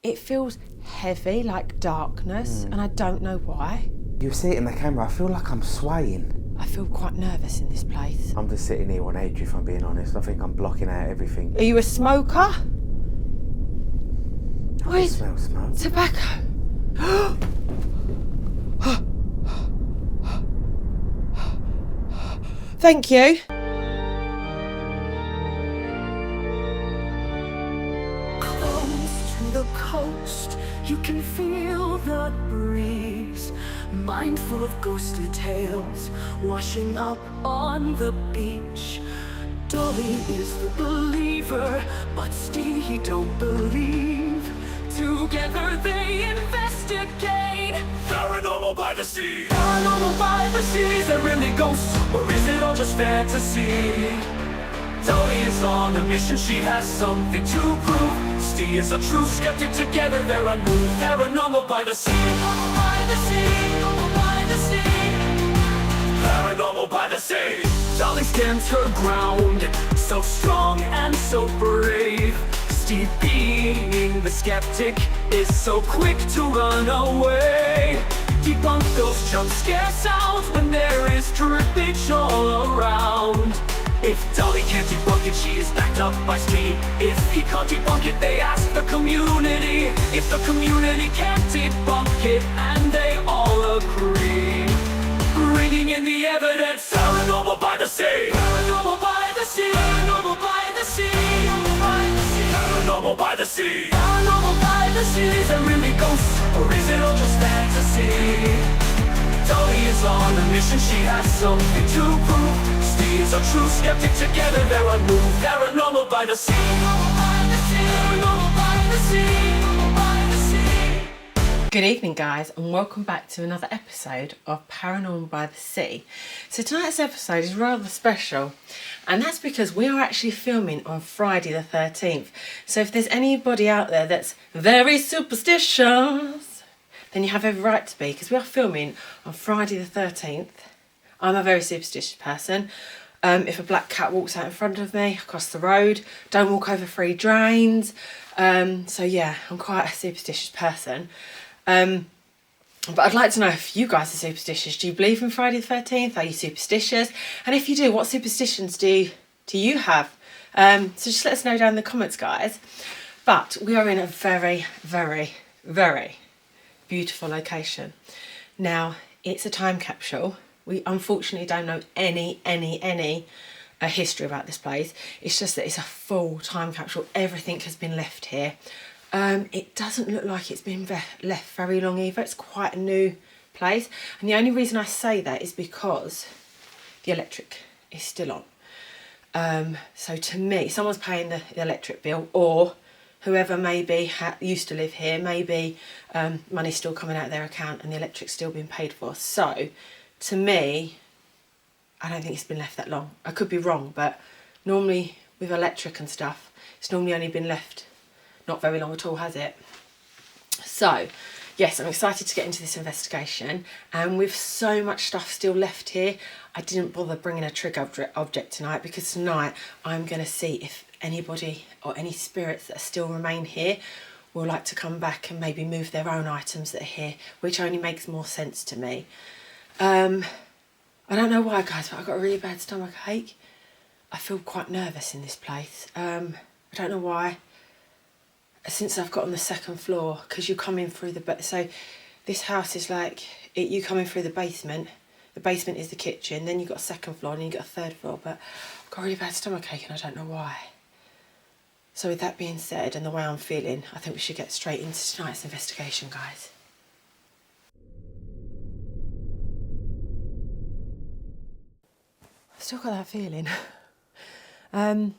it feels heavy, like darkness, and I don't know why. You see it in the camera, I feel like I'm swaying. I feel quite nervous in this place. I'm just sitting here on edge, if I'm being honest. I think I'm blocking out everything. Are you a smoker? I smell smoke. Tobacco. Thank you. Close to the coast, you can feel the breeze. Mindful of ghostly tales washing up on the beach. Dollie is the believer, but Ste he don't believe. Together they investigate. Paranormal by the sea. Paranormal by the sea. Is there really ghosts, or is it all just fantasy? Dollie is on a mission, she has something to prove. Ste is a true skeptic, together they're unmoved. Paranormal by the sea. Paranormal by the sea. Paranormal by the sea. Paranormal by the sea. Dollie stands her ground, so strong and so brave. Ste, being the skeptic, is so quick to run away. Debunk those jump scare sounds when there is drippage all around. If Dollie can't debunk it, she is backed up by Ste. If he can't debunk it, they ask the community. If the community can't debunk it, and they all agree, bringing in the evidence. Paranormal by the sea. Paranormal by the sea. Paranormal by the sea. Paranormal by the sea. Paranormal by the sea. Is there really ghosts, or is it all just fantasy? Dollie is on a mission, she has something to prove. Ste is a true skeptic, together they're unmoved. Paranormal by the sea. Paranormal by the sea. Paranormal by the sea. Paranormal by the sea. Good evening, guys, and welcome back to another episode of Paranormal by the Sea. So tonight's episode is rather special, and that's because we are actually filming on Friday the 13th. So if there's anybody out there that's very superstitious, then you have every right to be, because we are filming on Friday the 13th. I'm a very superstitious person. If a black cat walks out in front of me across the road, don't walk over 3 drains. So yeah, I'm quite a superstitious person. But I'd like to know if you guys are superstitious. Do you believe in Friday the 13th? Are you superstitious? And if you do, what superstitions do you have? So just let us know down in the comments, guys. But we are in a very, very, very beautiful location. Now, it's a time capsule. We unfortunately don't know any history about this place. It's just that it's a full time capsule. Everything has been left here. It doesn't look like it's been left very long either. It's quite a new place. And the only reason I say that is because the electric is still on. So to me, someone's paying the electric bill, or whoever maybe used to live here, maybe money's still coming out of their account and the electric's still being paid for. So to me, I don't think it's been left that long. I could be wrong, but normally with electric and stuff, it's normally only been left not very long at all, has it? So yes, I'm excited to get into this investigation, and with so much stuff still left here, I didn't bother bringing a trigger object tonight, because tonight I'm going to see if anybody or any spirits that still remain here will like to come back and maybe move their own items that are here, which only makes more sense to me. I don't know why, guys, but I've got a really bad stomach ache. I feel quite nervous in this place. I don't know why. Since I've got on the 2nd floor, because you come in through so this house is like, you come in through the basement is the kitchen, then you've got a 2nd floor, and then you've got a 3rd floor, but I've got a really bad stomach ache and I don't know why. So with that being said, and the way I'm feeling, I think we should get straight into tonight's investigation, guys. I've still got that feeling. Can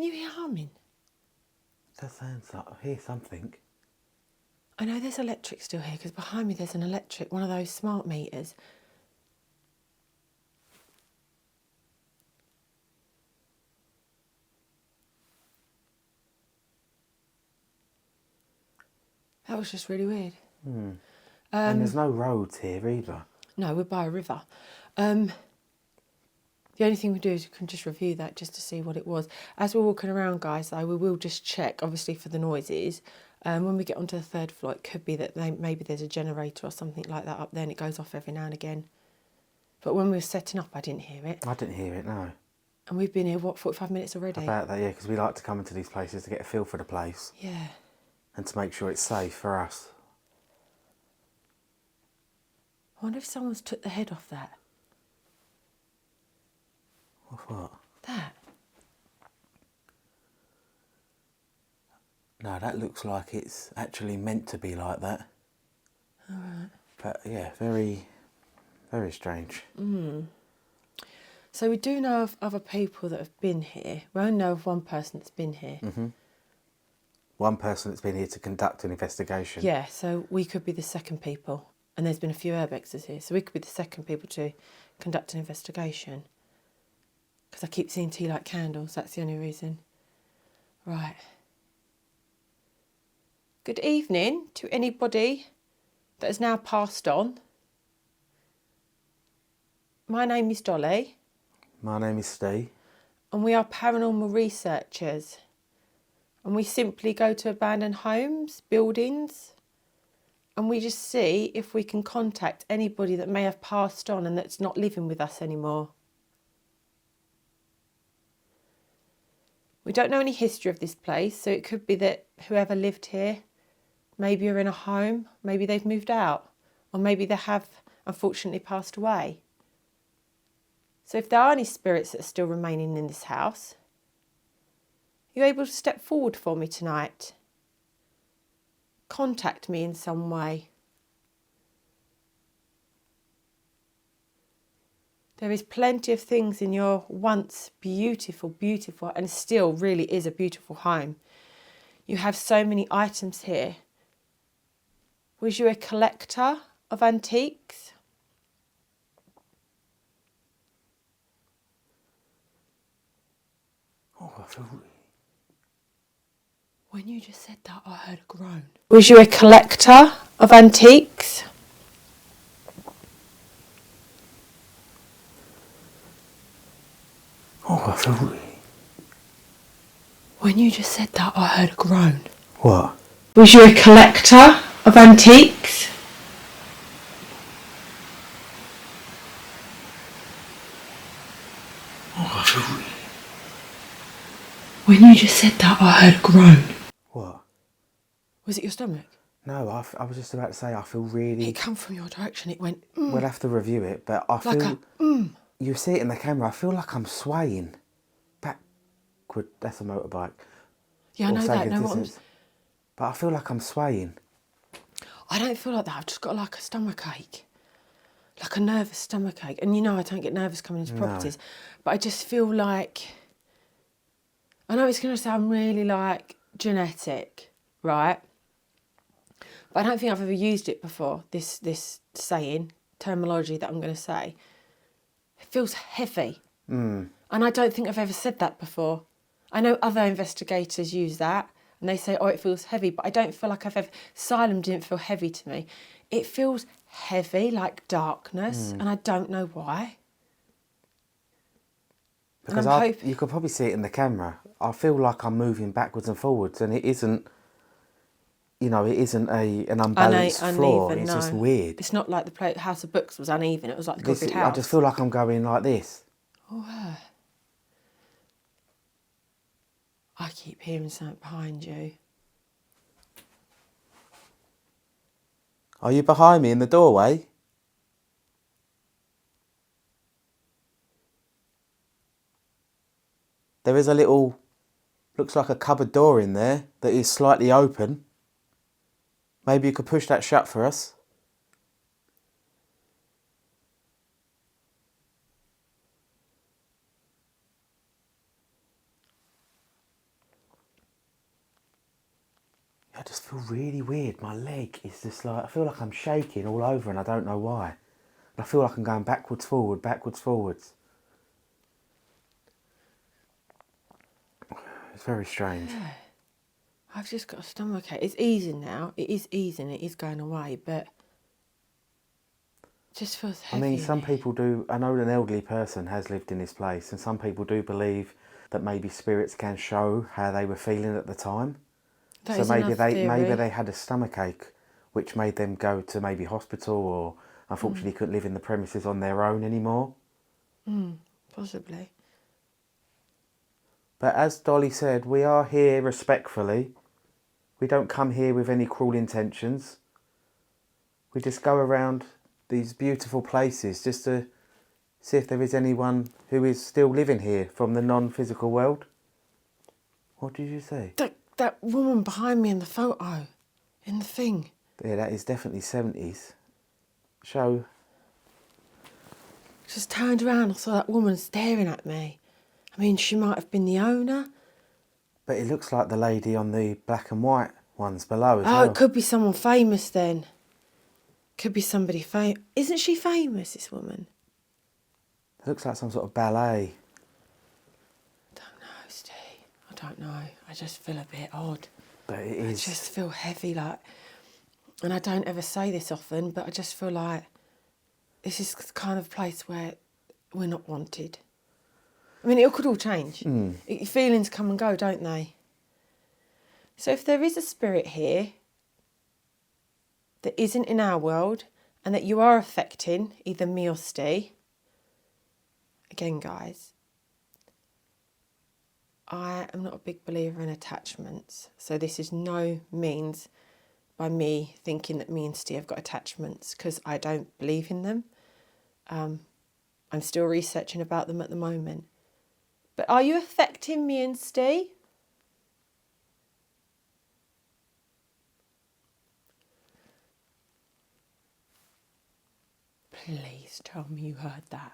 you hear humming? That sounds like I hear something. I know there's electric still here, because behind me there's an electric, one of those smart meters. That was just really weird. And there's no roads here either. No, we're by a river. The only thing we do is we can just review that just to see what it was. As we're walking around, guys, though, we will just check, obviously, for the noises. When we get onto the third floor, it could be that maybe there's a generator or something like that up there and it goes off every now and again. But when we were setting up, I didn't hear it. I didn't hear it, no. And we've been here, what, 45 minutes already? About that, yeah, because we like to come into these places to get a feel for the place. Yeah. And to make sure it's safe for us. I wonder if someone's took the head off that. What? That. No, that looks like it's actually meant to be like that. Alright. But yeah, very, very strange. So we do know of other people that have been here. We only know of one person that's been here. One person that's been here to conduct an investigation. Yeah, so we could be the second people. And there's been a few urbexers here, so we could be the second people to conduct an investigation. Because I keep seeing tea light candles, that's the only reason. Right. Good evening to anybody that has now passed on. My name is Dolly. My name is Ste. And we are paranormal researchers. And we simply go to abandoned homes, buildings, and we just see if we can contact anybody that may have passed on and that's not living with us anymore. We don't know any history of this place, so it could be that whoever lived here, maybe are in a home, maybe they've moved out, or maybe they have unfortunately passed away. So if there are any spirits that are still remaining in this house, are you able to step forward for me tonight? Contact me in some way. There is plenty of things in your once beautiful, beautiful, and still really is a beautiful home. You have so many items here. Was you a collector of antiques? Oh, I feel... When you just said that, I heard a groan. Was you a collector of antiques? Oh, I feel... When you just said that, I heard a groan. What? Was you a collector of antiques? Oh, I feel... When you just said that, I heard a groan. What? Was it your stomach? No, I was just about to say I feel really... It come from your direction, it went... We'll have to review it, but I Like feel... a... You see it in the camera, I feel like I'm swaying. Backward, that's a motorbike. Yeah, I Or know that. saving No, what distance. But I feel like I'm swaying. I don't feel like that. I've just got like a stomach ache. Like a nervous stomach ache. And you know I don't get nervous coming into properties. But I just feel like... I know it's going to sound really like genetic, right? But I don't think I've ever used it before, this saying, terminology that I'm going to say. It feels heavy. And I don't think I've ever said that before. I know other investigators use that and they say, oh, it feels heavy, but I don't feel like I've ever... Asylum didn't feel heavy to me. It feels heavy, like darkness, and I don't know why. Because you could probably see it in the camera. I feel like I'm moving backwards and forwards and it isn't, you know, it isn't an unbalanced floor. It's just weird. It's not like the House of Books was uneven. It was like the Godfrey House. I just feel like I'm going like this. Oh, I keep hearing something behind you. Are you behind me in the doorway? There is a little, looks like a cupboard door in there that is slightly open. Maybe you could push that shut for us. I just feel really weird. My leg is just like, I feel like I'm shaking all over and I don't know why. I feel like I'm going backwards, forward, backwards, forwards. It's very strange. Yeah. I've just got a stomachache. It's easing now. It is easing. It is going away, but... Just feels I heavy. mean, some people do. I know an elderly person has lived in this place, and some people do believe that maybe spirits can show how they were feeling at the time. That So is another maybe theory. they had a stomach ache, which made them go to maybe hospital, or unfortunately couldn't live in the premises on their own anymore. Possibly. But as Dolly said, we are here respectfully. We don't come here with any cruel intentions. We just go around these beautiful places just to see if there is anyone who is still living here from the non-physical world. What did you say? That woman behind me in the photo, in the thing. Yeah, that is definitely 70s. Show. Just turned around, I saw that woman staring at me. I mean, she might have been the owner. But it looks like the lady on the black and white ones below as well. Oh, it could be someone famous then. Could be somebody famous. Isn't she famous, this woman? It looks like some sort of ballet. I don't know, Steve. I don't know. I just feel a bit odd. But it is. I just feel heavy, like... And I don't ever say this often, but I just feel like this is the kind of place where we're not wanted. I mean, it could all change. Your feelings come and go, don't they? So if there is a spirit here that isn't in our world and that you are affecting, either me or Steve, again, guys, I am not a big believer in attachments. So this is no means by me thinking that me and Steve have got attachments, because I don't believe in them. I'm still researching about them at the moment. But are you affecting me and Steve? Please tell me you heard that.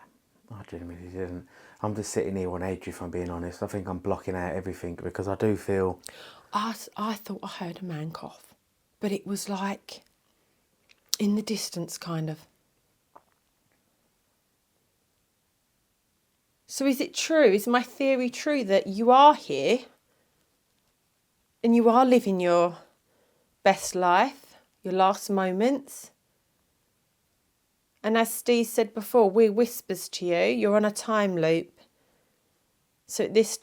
I genuinely didn't. I'm just sitting here on edge, if I'm being honest. I think I'm blocking out everything because I do feel... I thought I heard a man cough, but it was like in the distance, kind of. So is it true? Is my theory true that you are here and you are living your best life, your last moments? And as Steve said before, we're whispers to you. You're on a time loop. So this...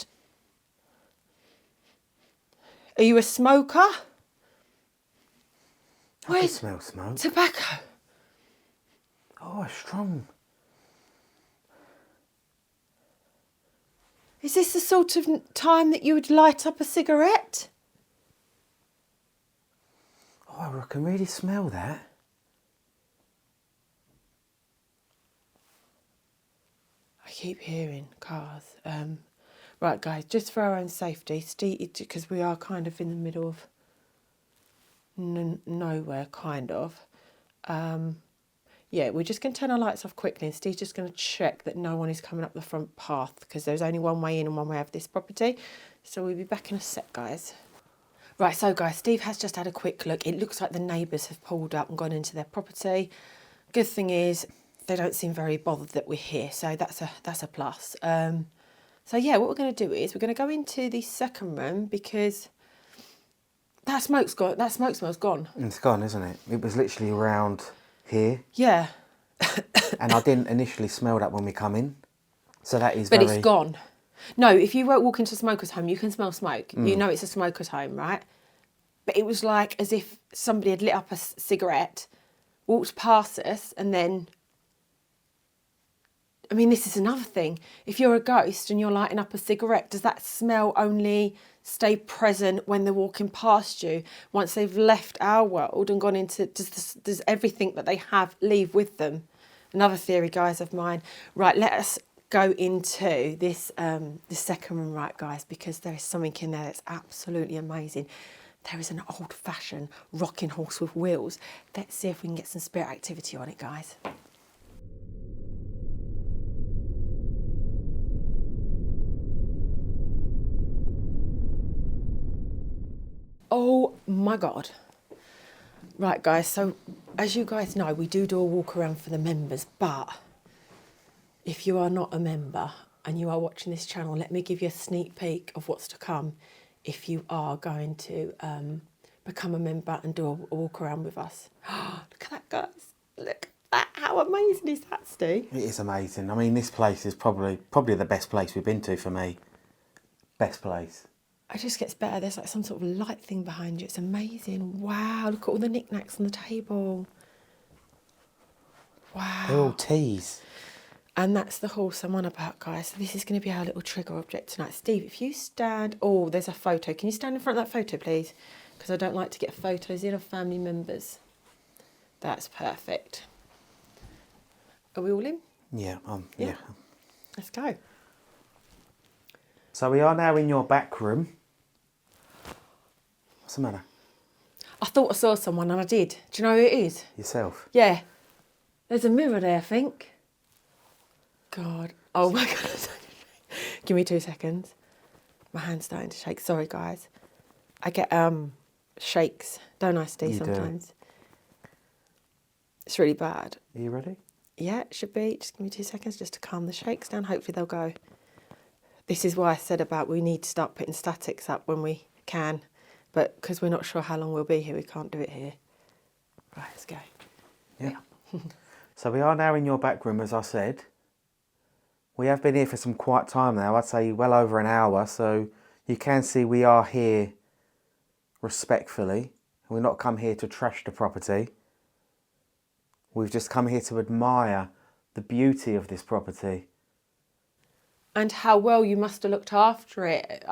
Are you a smoker? I can smell smoke. Tobacco. Oh, it's strong. Is this the sort of time that you would light up a cigarette? Oh, I can really smell that. I keep hearing cars. Right, guys, just for our own safety, Steve, because we are kind of in the middle of nowhere, kind of. Yeah, we're just going to turn our lights off quickly, and Steve's just going to check that no one is coming up the front path, because there's only one way in and one way out of this property. So we'll be back in a sec, guys. Right, so guys, Steve has just had a quick look. It looks like the neighbours have pulled up and gone into their property. Good thing is they don't seem very bothered that we're here, so that's a plus. So yeah, what we're going to do is we're going to go into the second room, because that smoke's gone. That smoke smell's gone. It's gone, isn't it? It was literally around here. Yeah. And I didn't initially smell that when we come in. So that is But very... it's gone. No, if you walk into a smoker's home, you can smell smoke. You know it's a smoker's home, right? But it was like as if somebody had lit up a cigarette, walked past us, and then... I mean, this is another thing. If you're a ghost and you're lighting up a cigarette, does that smell only stay present when they're walking past you? Once they've left our world and gone into... Does everything that they have leave with them? Another theory, guys, of mine. Right, let us go into this this second room, right, guys, because there is something in there that's absolutely amazing. There is an old-fashioned rocking horse with wheels. Let's see if we can get some spirit activity on it, guys. Oh my God. Right, guys, so as you guys know, we do a walk around for the members, but if you are not a member and you are watching this channel, let me give you a sneak peek of what's to come if you are going to become a member and do a walk around with us. Look at that, guys. Look at that? How amazing is that, Stu? It is amazing. I mean, this place is probably the best place we've been to for me. Best place. It just gets better. There's like some sort of light thing behind you. It's amazing. Wow, look at all the knickknacks on the table. Wow. They're all teas. And that's the horse I'm on about, guys. So this is going to be our little trigger object tonight. Steve, if you stand... Oh, there's a photo. Can you stand in front of that photo, please? Because I don't like to get photos in of family members. That's perfect. Are we all in? Yeah, yeah. Let's go. So we are now in your back room. What's the matter? I thought I saw someone and I did. Do you know who it is? Yourself? Yeah. There's a mirror there, I think. God. Oh my God. Give me 2 seconds. My hand's starting to shake. Sorry, guys. I get shakes, don't I, Steve, sometimes? It's really bad. Are you ready? Yeah, it should be. Just give me 2 seconds just to calm the shakes down. Hopefully they'll go. This is why I said about we need to start putting statics up when we can. But because we're not sure how long we'll be here, we can't do it here. Right, let's go. Yeah. So we are now in your back room, as I said. We have been here for some quiet time now. I'd say well over an hour. So you can see we are here respectfully. We're not come here to trash the property. We've just come here to admire the beauty of this property. And how well you must have looked after it.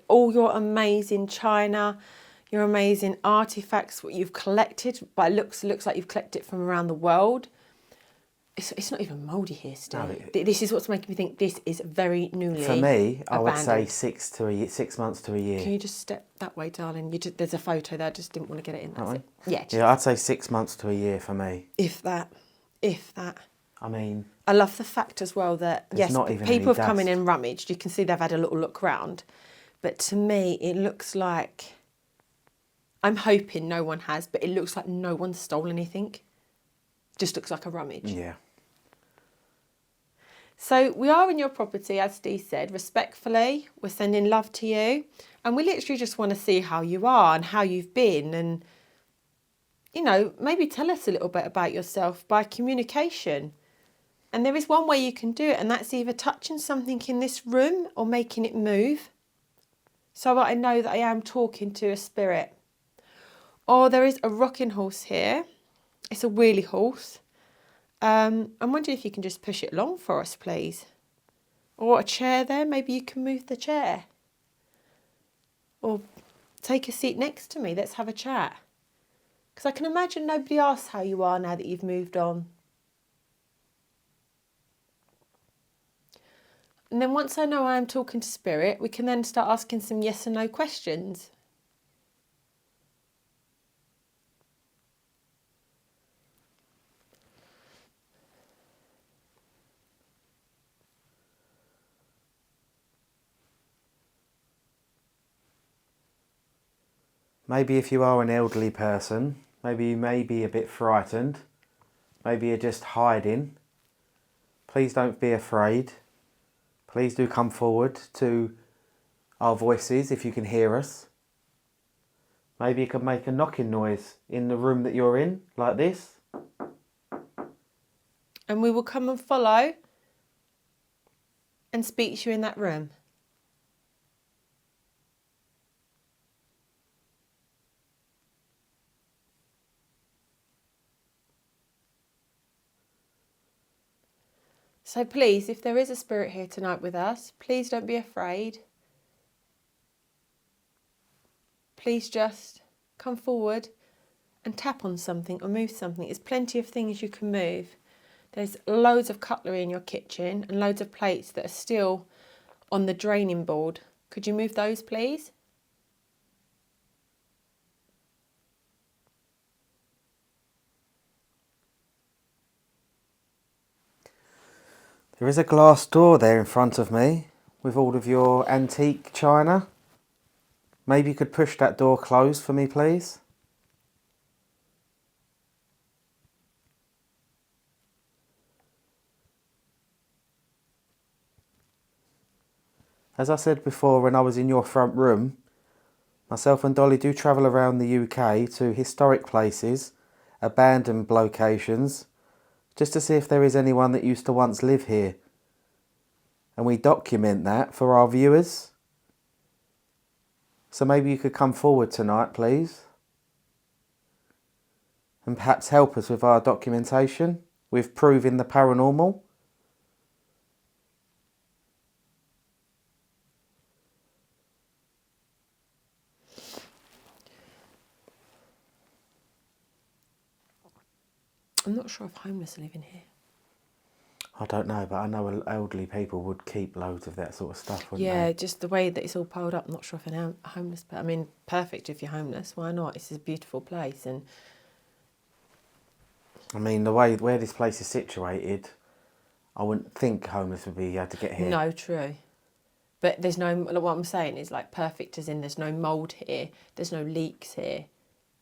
All your amazing china, your amazing artefacts, what you've collected. But it looks like you've collected it from around the world. It's not even mouldy here still. No, this is what's making me think this is very newly For me, I would say abandoned. 6 months to a year. Can you just step that way, darling? There's a photo there. I just didn't want to get it in. That's it. Yeah. Yeah, I'd say 6 months to a year for me. If that. I mean... I love the fact as well that, yes, not even people have any come in dust. and rummaged. You can see they've had a little look round. But to me, it looks like... I'm hoping no one has, but it looks like no one stole anything. Just looks like a rummage. Yeah. So we are in your property, as Steve said, respectfully. We're sending love to you. And we literally just want to see how you are and how you've been. And, you know, maybe tell us a little bit about yourself by communication. And there is one way you can do it, and that's either touching something in this room or making it move. So that I know that I am talking to a spirit. Or there is a rocking horse here. It's a wheelie horse. I'm wondering if you can just push it along for us, please. Or a chair there, maybe you can move the chair. Or take a seat next to me, let's have a chat. Because I can imagine nobody asks how you are now that you've moved on. And then once I know I am talking to spirit, we can then start asking some yes and no questions. Maybe if you are an elderly person, maybe you may be a bit frightened. Maybe you're just hiding. Please don't be afraid. Please do come forward to our voices if you can hear us. Maybe you can make a knocking noise in the room that you're in, like this. And we will come and follow and speak to you in that room. So please, if there is a spirit here tonight with us, please don't be afraid. Please just come forward and tap on something or move something. There's plenty of things you can move. There's loads of cutlery in your kitchen and loads of plates that are still on the draining board. Could you move those, please? There is a glass door there in front of me with all of your antique china. Maybe you could push that door closed for me, please. As I said before, when I was in your front room, myself and Dolly do travel around the UK to historic places, abandoned locations, just to see if there is anyone that used to once live here. And we document that for our viewers. So maybe you could come forward tonight, please. And perhaps help us with our documentation, with proving the paranormal. I'm not sure if homeless are living here. I don't know, but I know elderly people would keep loads of that sort of stuff, wouldn't Yeah, they? just the way that it's all piled up. I'm not sure if an homeless, but I mean, perfect if you're homeless. Why not? It's a beautiful place, and I mean, the way where this place is situated, I wouldn't think homeless would be able to get here. no, true. But there's no. What I'm saying is like perfect, as in there's no mould here. There's no leaks here.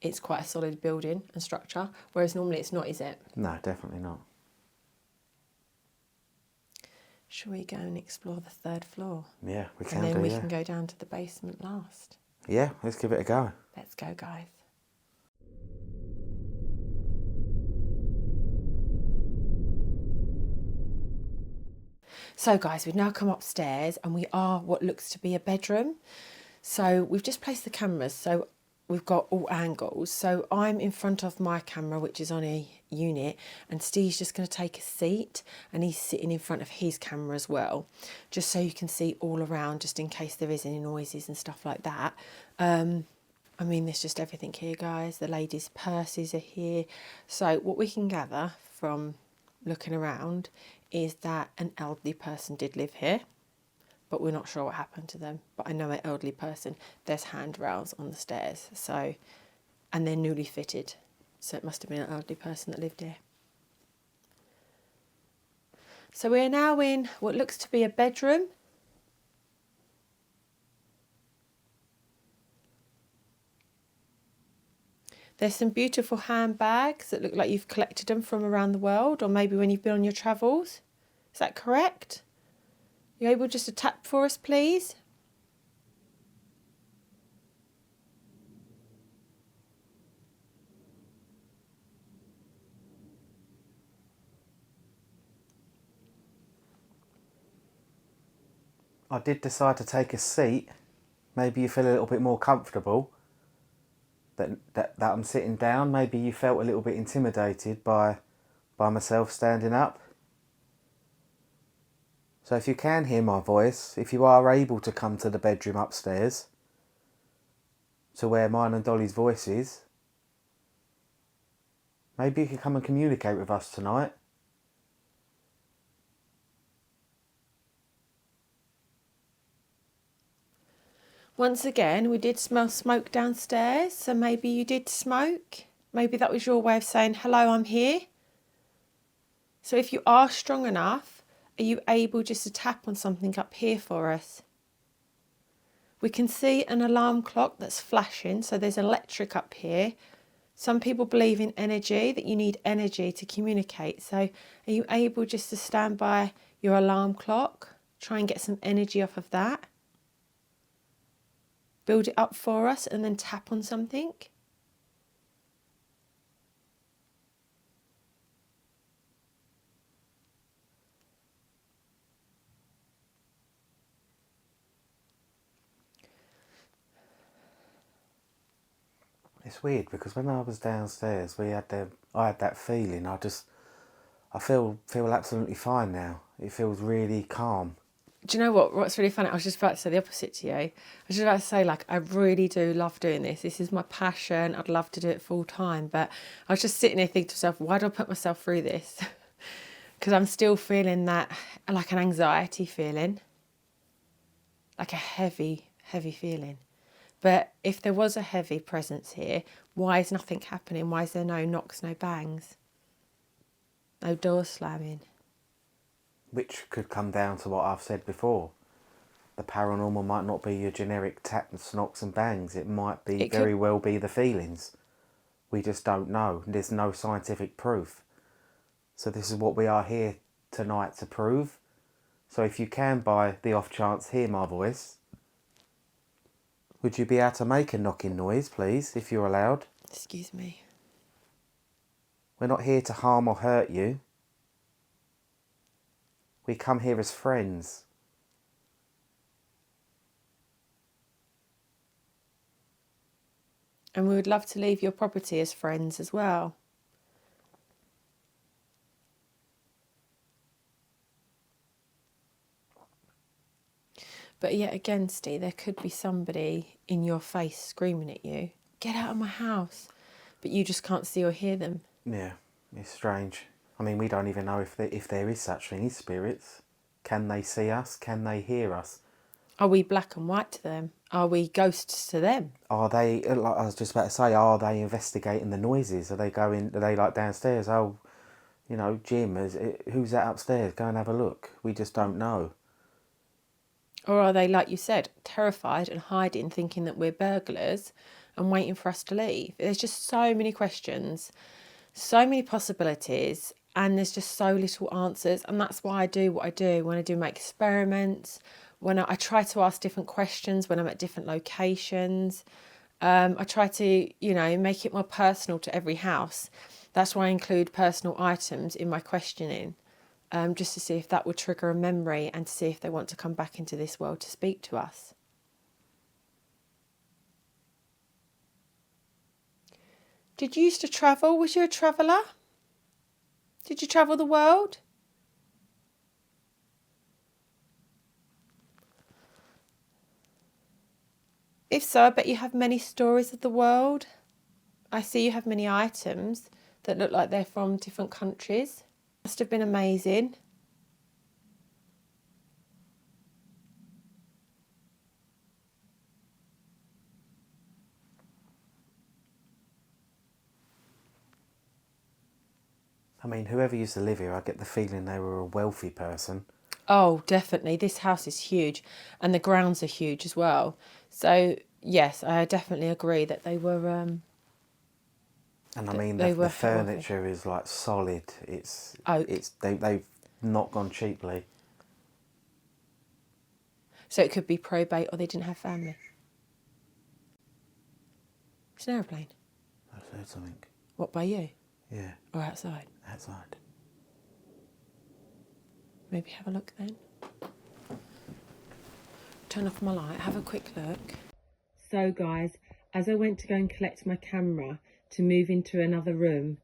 It's quite a solid building and structure. Whereas normally it's not, is it? No, definitely not. Shall we go and explore the third floor? Yeah, we can And then do, we yeah. can go down to the basement last. Yeah, let's give it a go. Let's go, guys. So guys, we've now come upstairs and we are what looks to be a bedroom. So we've just placed the cameras, so we've got all angles. So I'm in front of my camera, which is on a unit, and Steve's just going to take a seat and he's sitting in front of his camera as well, just so you can see all around, just in case there is any noises and stuff like that. I mean, there's just everything here, guys. The ladies' purses are here. So what we can gather from looking around is that an elderly person did live here, but we're not sure what happened to them. But I know an elderly person. There's handrails on the stairs, so, and they're newly fitted, so it must have been an elderly person that lived here. So we're now in what looks to be a bedroom. There's some beautiful handbags that look like you've collected them from around the world, or maybe when you've been on your travels. Is that correct? Are you able just to tap for us, please? I did decide to take a seat. Maybe you feel a little bit more comfortable that I'm sitting down. Maybe you felt a little bit intimidated by myself standing up. So if you can hear my voice, if you are able to come to the bedroom upstairs, to where mine and Dollie's voice is, maybe you can come and communicate with us tonight. Once again, we did smell smoke downstairs, so maybe you did smoke. Maybe that was your way of saying, hello, I'm here. So if you are strong enough, are you able just to tap on something up here for us? We can see an alarm clock that's flashing, so there's electric up here. Some people believe in energy, that you need energy to communicate. So are you able just to stand by your alarm clock, try and get some energy off of that? Build it up for us and then tap on something. It's weird because when I was downstairs, I had that feeling. I feel absolutely fine now. It feels really calm. Do you know what's really funny? I was just about to say the opposite to you. I was just about to say, like, I really do love doing this. This is my passion. I'd love to do it full time. But I was just sitting here thinking to myself, why do I put myself through this? Because I'm still feeling that, like an anxiety feeling. Like a heavy, heavy feeling. But if there was a heavy presence here, why is nothing happening? Why is there no knocks, no bangs? No doors slamming? Which could come down to what I've said before. The paranormal might not be your generic taps, knocks and bangs. It might be very well be the feelings. We just don't know. There's no scientific proof. So this is what we are here tonight to prove. So if you can, by the off chance, hear my voice, would you be able to make a knocking noise, please, if you're allowed? Excuse me. We're not here to harm or hurt you. We come here as friends. And we would love to leave your property as friends as well. But yet again, Steve, there could be somebody in your face screaming at you, "Get out of my house." But you just can't see or hear them. Yeah, it's strange. I mean, we don't even know if there is such thing as spirits. Can they see us? Can they hear us? Are we black and white to them? Are we ghosts to them? Are they, like I was just about to say, are they investigating the noises? Are they like downstairs? Oh, you know, Jim, who's that upstairs? Go and have a look. We just don't know. Or are they, like you said, terrified and hiding, thinking that we're burglars and waiting for us to leave? There's just so many questions, so many possibilities, and there's just so little answers. And that's why I do what I do when I do my experiments, when I try to ask different questions when I'm at different locations. I try to, make it more personal to every house. That's why I include personal items in my questioning. Just to see if that would trigger a memory and to see if they want to come back into this world to speak to us. Did you used to travel? Was you a traveller? Did you travel the world? If so, I bet you have many stories of the world. I see you have many items that look like they're from different countries. Must have been amazing. I mean, whoever used to live here, I get the feeling they were a wealthy person. Oh, definitely. This house is huge and the grounds are huge as well. So, yes, I definitely agree that they were... And I mean, the furniture is like solid. It's oak. They've not gone cheaply. So it could be probate or they didn't have family. It's an aeroplane. I've heard something. What, by you? Yeah. Or outside? Outside. Maybe have a look then. Turn off my light, have a quick look. So guys, as I went to go and collect my camera to move into another room,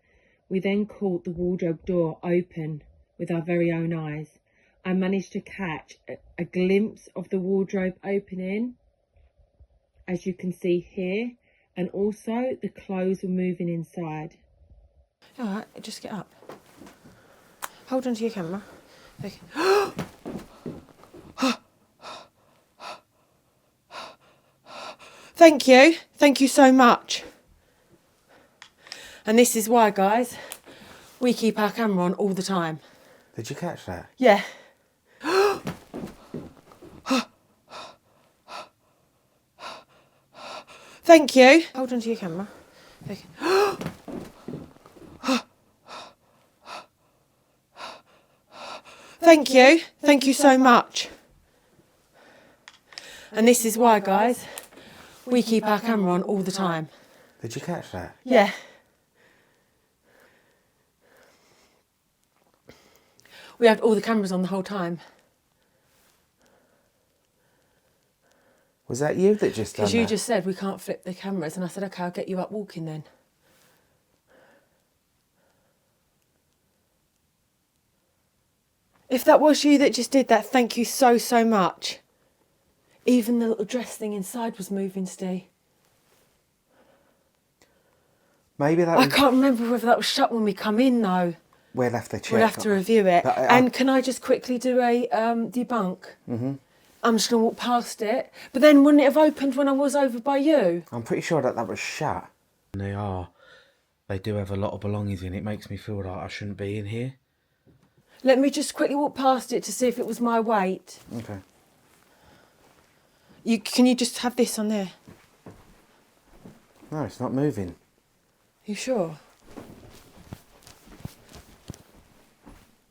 we then caught the wardrobe door open with our very own eyes. I managed to catch a glimpse of the wardrobe opening, as you can see here, and also the clothes were moving inside. All right, just get up. Hold on to your camera. Okay. Thank you. Thank you so much. And this is why, guys, we keep our camera on all the time. Did you catch that? Yeah. Thank you. Hold on to your camera. Okay. Thank you. Thank you so much. And this is why, guys, we keep our camera on all the time. Did you catch that? Yeah. We had all the cameras on the whole time. Was that you that just done that? Because you just said we can't flip the cameras, and I said, okay, I'll get you up walking then. If that was you that just did that, thank you so, so much. Even the little dress thing inside was moving, Steve. Maybe that I can't remember whether that was shut when we come in, though. We'll have to check. We'll have to review it. But and can I just quickly do a debunk? Mm-hmm. I'm just going to walk past it. But then wouldn't it have opened when I was over by you? I'm pretty sure that was shut. They are. They do have a lot of belongings in it. It makes me feel like I shouldn't be in here. Let me just quickly walk past it to see if it was my weight. Okay. Can you just have this on there? No, it's not moving. You sure?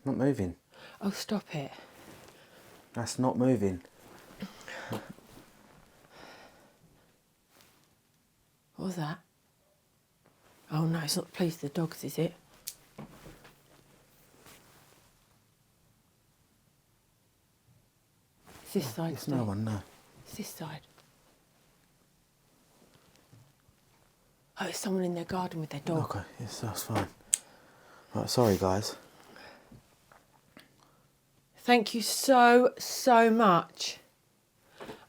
Not moving. Oh, stop it. That's not moving. What was that? Oh no, it's not the place of the dogs, is it? this side. There's no one, no. It's this side. Oh, it's someone in their garden with their dog. Okay, yes, that's fine. Right, sorry guys. Thank you so, so much.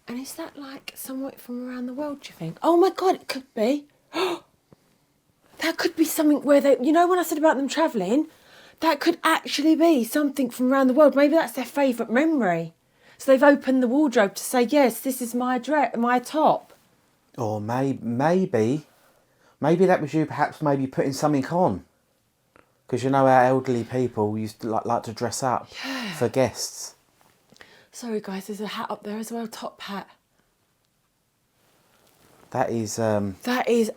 And is that like someone from around the world, do you think? Oh my God, it could be. That could be something where they, you know when I said about them travelling? That could actually be something from around the world. Maybe that's their favourite memory. So they've opened the wardrobe to say, yes, this is my my top. Or maybe that was you perhaps maybe putting something on. Because you know our elderly people used to like to dress up for guests. Sorry guys, there's a hat up there as well, top hat. That is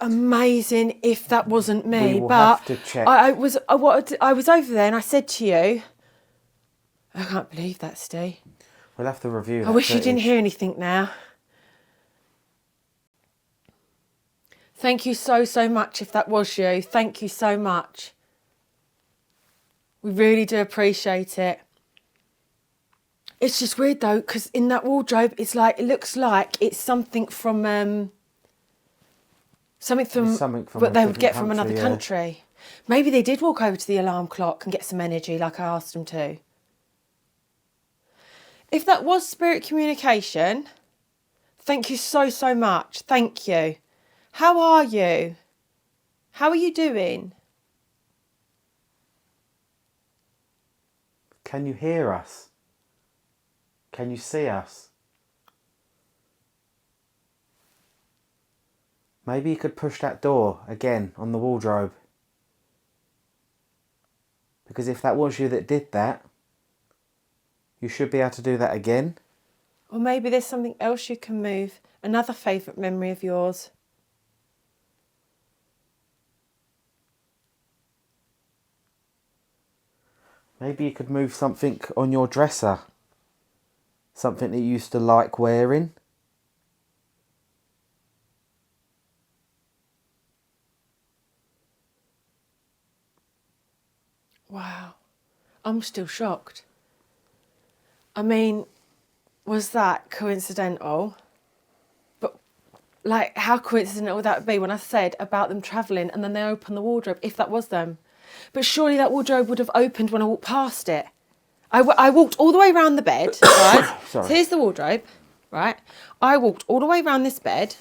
amazing if that wasn't me. We will but have to check. I was over there and I said to you, I can't believe that, Steve. We'll have to review that I wish you footage. didn't hear anything now. Thank you so, so much if that was you. Thank you so much. We really do appreciate it. It's just weird though, because in that wardrobe, it looks like it's something from what they would get from another country. Maybe they did walk over to the alarm clock and get some energy like I asked them to. If that was spirit communication, thank you so, so much. Thank you. How are you? How are you doing? Can you hear us? Can you see us? Maybe you could push that door again on the wardrobe. Because if that was you that did that, you should be able to do that again. Or maybe there's something else you can move. Another favourite memory of yours. Maybe you could move something on your dresser. Something that you used to like wearing. Wow. I'm still shocked. I mean, was that coincidental? But, like, how coincidental would that be when I said about them travelling and then they opened the wardrobe, if that was them? But surely that wardrobe would have opened when I walked past it. I walked all the way around the bed, right? Sorry. So here's the wardrobe, right? I walked all the way around this bed,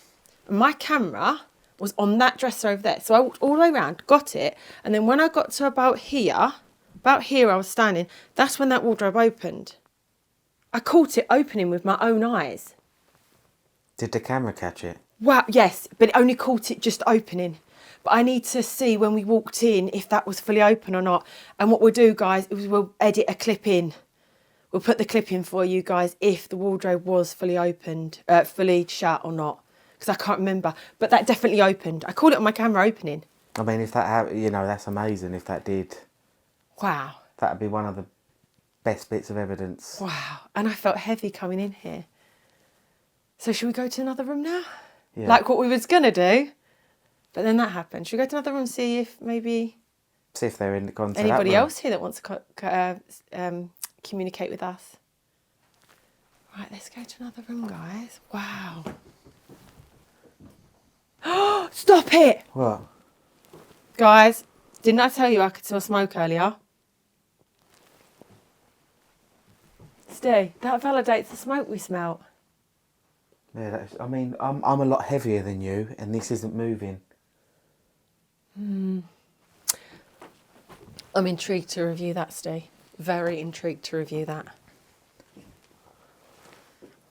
and my camera was on that dresser over there. So I walked all the way around, got it, and then when I got to about here I was standing, that's when that wardrobe opened. I caught it opening with my own eyes. Did the camera catch it? Wow, yes, but it only caught it just opening. But I need to see when we walked in if that was fully open or not. And what we'll do, guys, is we'll edit a clip in. We'll put the clip in for you guys if the wardrobe was fully opened, fully shut or not. Because I can't remember. But that definitely opened. I caught it on my camera opening. I mean, if that, that's amazing if that did. Wow. That'd be one of the best bits of evidence. Wow. And I felt heavy coming in here. So should we go to another room now? Yeah. Like what we was going to do. But then that happened. Should we go to another room and see if maybe... See if they're in the contact. Anybody else here that wants to communicate with us? Right, let's go to another room, guys. Wow. Stop it! What? Guys, didn't I tell you I could smell smoke earlier? Steve, that validates the smoke we smelt. Yeah, I'm a lot heavier than you, and this isn't moving. I'm intrigued to review that, Steve. Very intrigued to review that.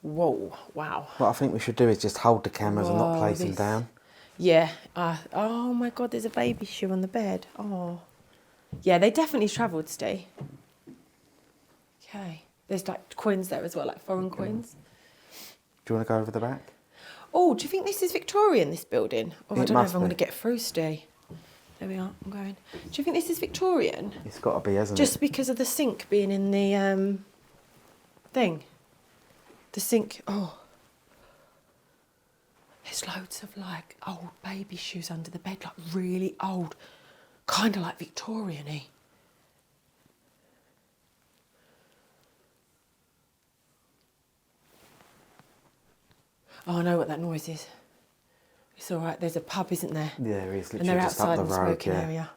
Whoa, wow. What I think we should do is just hold the cameras and not Whoa, place them down. Yeah. Oh my God, there's a baby shoe on the bed. Oh. Yeah, they definitely travelled, Steve. Okay. There's like coins there as well, like foreign coins. Do you want to go over the back? Oh, do you think this is Victorian, this building? Oh, I It don't know if must I'm be. going to get through, Steve. There we are, I'm going. Do you think this is Victorian? It's got to be, hasn't Just it? because of the sink being in the thing. The sink, oh. There's loads of like old baby shoes under the bed, like really old. Kind of like Victorian-y. Oh, I know what that noise is. It's all right. There's a pub, isn't there? Yeah, there is And literally they're just up outside the in the road. smoking Yeah. area.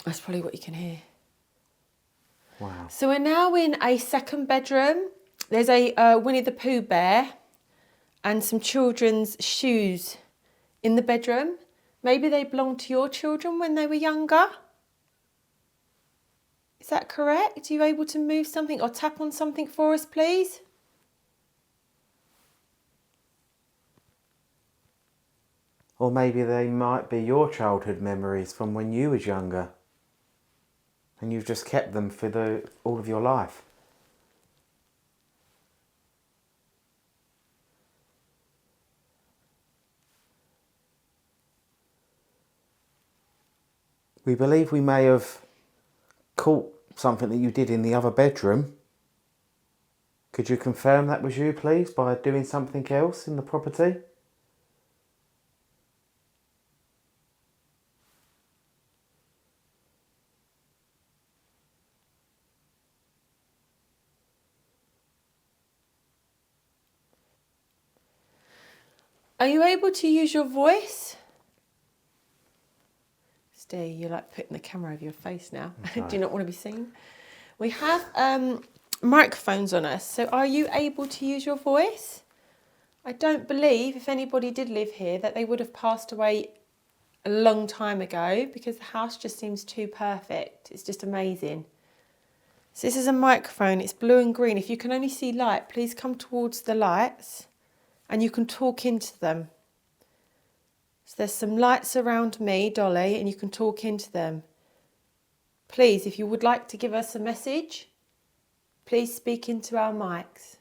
That's probably what you can hear. Wow. So we're now in a second bedroom. There's a Winnie the Pooh bear and some children's shoes in the bedroom. Maybe they belonged to your children when they were younger. Is that correct? Are you able to move something or tap on something for us, please? Or maybe they might be your childhood memories from when you was younger. And you've just kept them for all of your life. We believe we may have caught something that you did in the other bedroom. Could you confirm that was you, please, by doing something else in the property? Are you able to use your voice? Ste, you're like putting the camera over your face now. Okay. Do you not want to be seen? We have microphones on us, so are you able to use your voice? I don't believe, if anybody did live here, that they would have passed away a long time ago, because the house just seems too perfect. It's just amazing. So this is a microphone. It's blue and green. If you can only see light, please come towards the lights and you can talk into them. So there's some lights around me, Dolly, and you can talk into them. Please, if you would like to give us a message, please speak into our mics.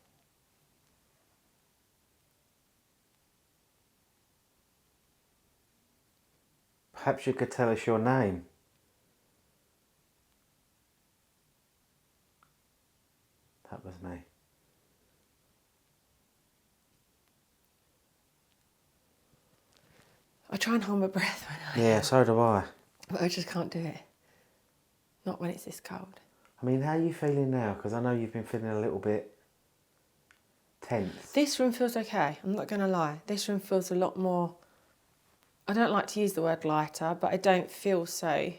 Perhaps you could tell us your name. That was me. I try and hold my breath when Yeah, so do I. but I just can't do it. Not when it's this cold. I mean, how are you feeling now? Because I know you've been feeling a little bit tense. This room feels okay, I'm not going to lie. This room feels a lot more, I don't like to use the word lighter, but I don't feel so,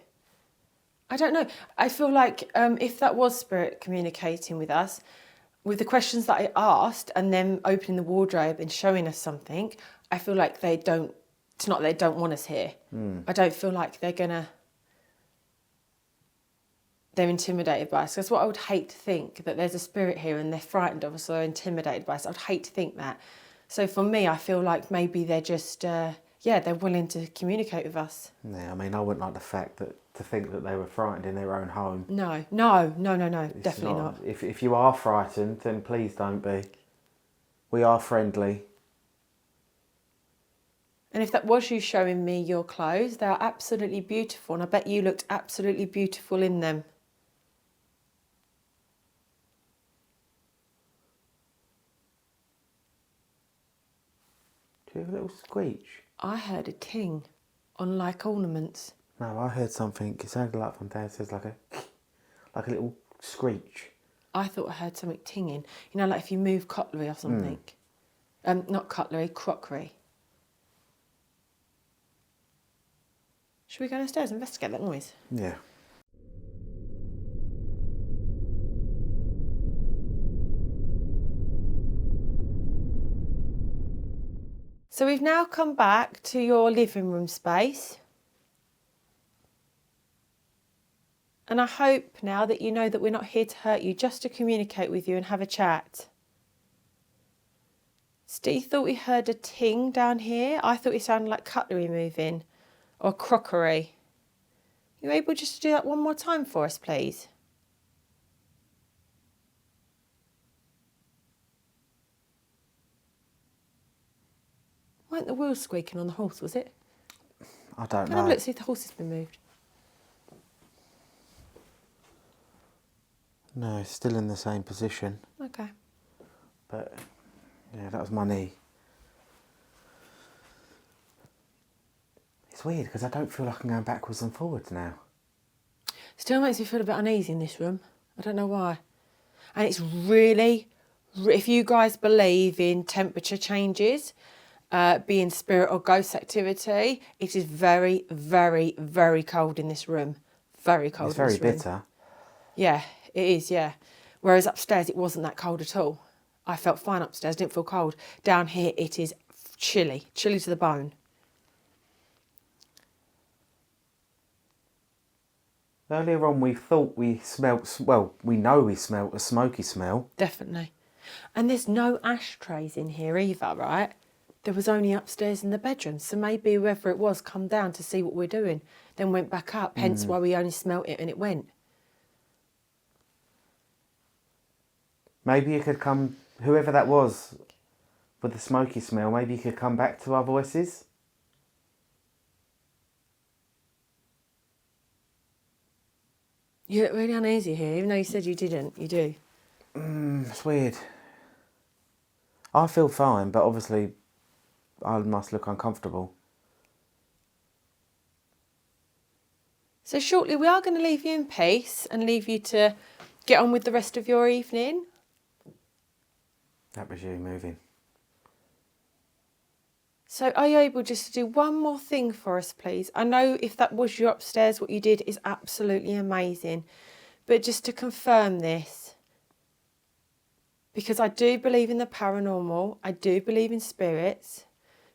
I don't know. I feel like if that was spirit communicating with us, with the questions that I asked and them opening the wardrobe and showing us something, I feel like it's not that they don't want us here. I don't feel like they're intimidated by us. That's what I would hate to think, that there's a spirit here and they're frightened of us or intimidated by us. I'd hate to think that. So for me, I feel like maybe they're just, they're willing to communicate with us. Yeah, I mean, I wouldn't like the fact to think that they were frightened in their own home. No, It's definitely not. If you are frightened, then please don't be. We are friendly. And if that was you showing me your clothes, they are absolutely beautiful, and I bet you looked absolutely beautiful in them. Do you have a little screech? I heard a ting on like ornaments. No, I heard something. It sounded like from downstairs, like a little screech. I thought I heard something tinging. You know, like if you move cutlery or something. Not cutlery, crockery. Should we go downstairs and investigate that noise? Yeah. So we've now come back to your living room space. And I hope now that you know that we're not here to hurt you, just to communicate with you and have a chat. Steve thought we heard a ting down here. I thought it sounded like cutlery moving or crockery. You able just to do that one more time for us, please? Weren't the wheels squeaking on the horse, was it? I don't Can I have a know. look, see if the horse has been moved? No, it's still in the same position. Okay. But, yeah, that was my knee. It's weird because I don't feel like I'm going backwards and forwards now. Still makes me feel a bit uneasy in this room. I don't know why. And it's really, if you guys believe in temperature changes, being spirit or ghost activity, it is very, very, very cold in this room. Very cold. It's very in this room. bitter. Yeah, it is, yeah. Whereas upstairs it wasn't that cold at all. I felt fine upstairs, didn't feel cold. Down here it is chilly to the bone. Earlier on we thought we smelt, well, we know we smelt a smoky smell. Definitely. And there's no ashtrays in here either, right? There was only upstairs in the bedroom. So maybe whoever it was come down to see what we're doing, then went back up, hence why we only smelt it and it went. Maybe you could come, whoever that was with the smoky smell, maybe you could come back to our voices. You look really uneasy here, even though you said you didn't. You do. It's weird. I feel fine, but obviously I must look uncomfortable. So shortly we are going to leave you in peace and leave you to get on with the rest of your evening. That was you moving. So are you able just to do one more thing for us, please? I know if that was you upstairs, what you did is absolutely amazing. But just to confirm this, because I do believe in the paranormal, I do believe in spirits.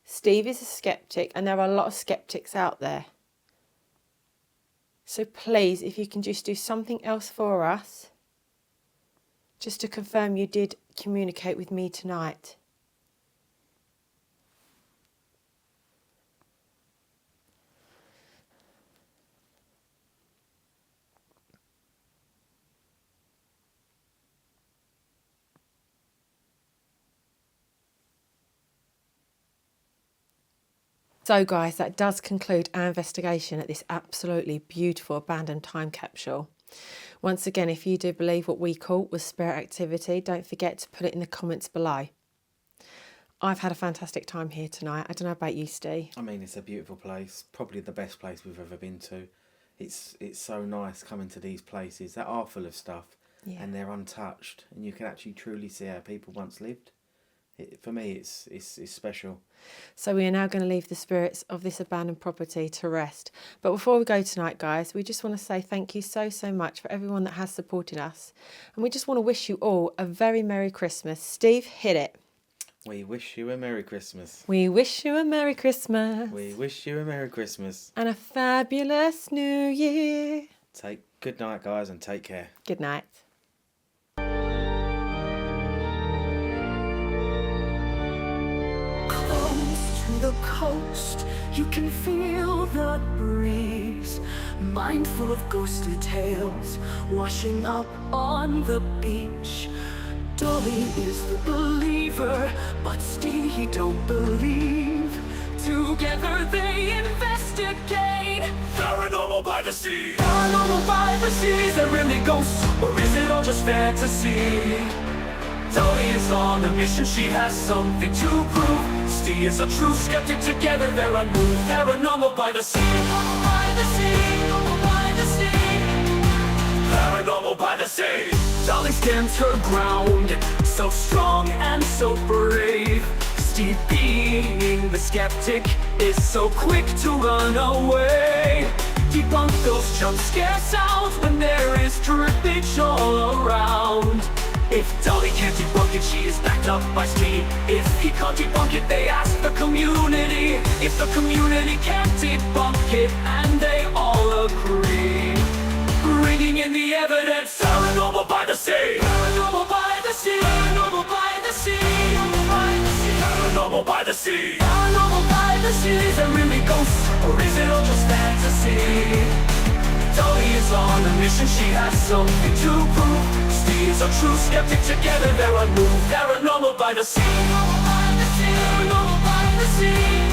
Steve is a skeptic and there are a lot of skeptics out there. So please, if you can just do something else for us, just to confirm you did communicate with me tonight. So guys, that does conclude our investigation at this absolutely beautiful abandoned time capsule. Once again, if you do believe what we caught was spirit activity, don't forget to put it in the comments below. I've had a fantastic time here tonight. I don't know about you, Steve. I mean, it's a beautiful place. Probably the best place we've ever been to. It's so nice coming to these places that are full of stuff and they're untouched. And you can actually truly see how people once lived. For me, it's special. So we are now going to leave the spirits of this abandoned property to rest. But before we go tonight, guys, we just want to say thank you so much for everyone that has supported us. And we just want to wish you all a very Merry Christmas. Steve, hit it. We wish you a Merry Christmas. We wish you a Merry Christmas. We wish you a Merry Christmas. And a fabulous New Year. Good night, guys, and take care. Good night. The coast, you can feel the breeze, mindful of ghostly tales washing up on the beach. Dollie is the believer, but Ste he don't believe. Together they investigate. Paranormal by the sea. Paranormal by the sea. Is there really ghosts, or is it all just fantasy? Dollie is on a mission, she has something to prove. Ste is a true skeptic, together they're unmoved. Paranormal by the sea. By the sea. By the sea. Paranormal by the sea. Dollie stands her ground, so strong and so brave. Ste, being the skeptic, is so quick to run away. Debunk those jump scare sounds when there is drippage all around. If Dollie can't debunk it, she is backed up by Ste. If he can't debunk it, they ask the community. If the community can't debunk it, and they all agree, bringing in the evidence. Paranormal by the sea. Paranormal by the sea. Paranormal by the sea. Paranormal by the sea. Paranormal by the sea. Is there really ghosts, or is it all just fantasy? Dollie is on a mission, she has something to prove. Ste is a true skeptic, together they're unmoved. Paranormal by the sea. Paranormal by the sea. Paranormal by the sea.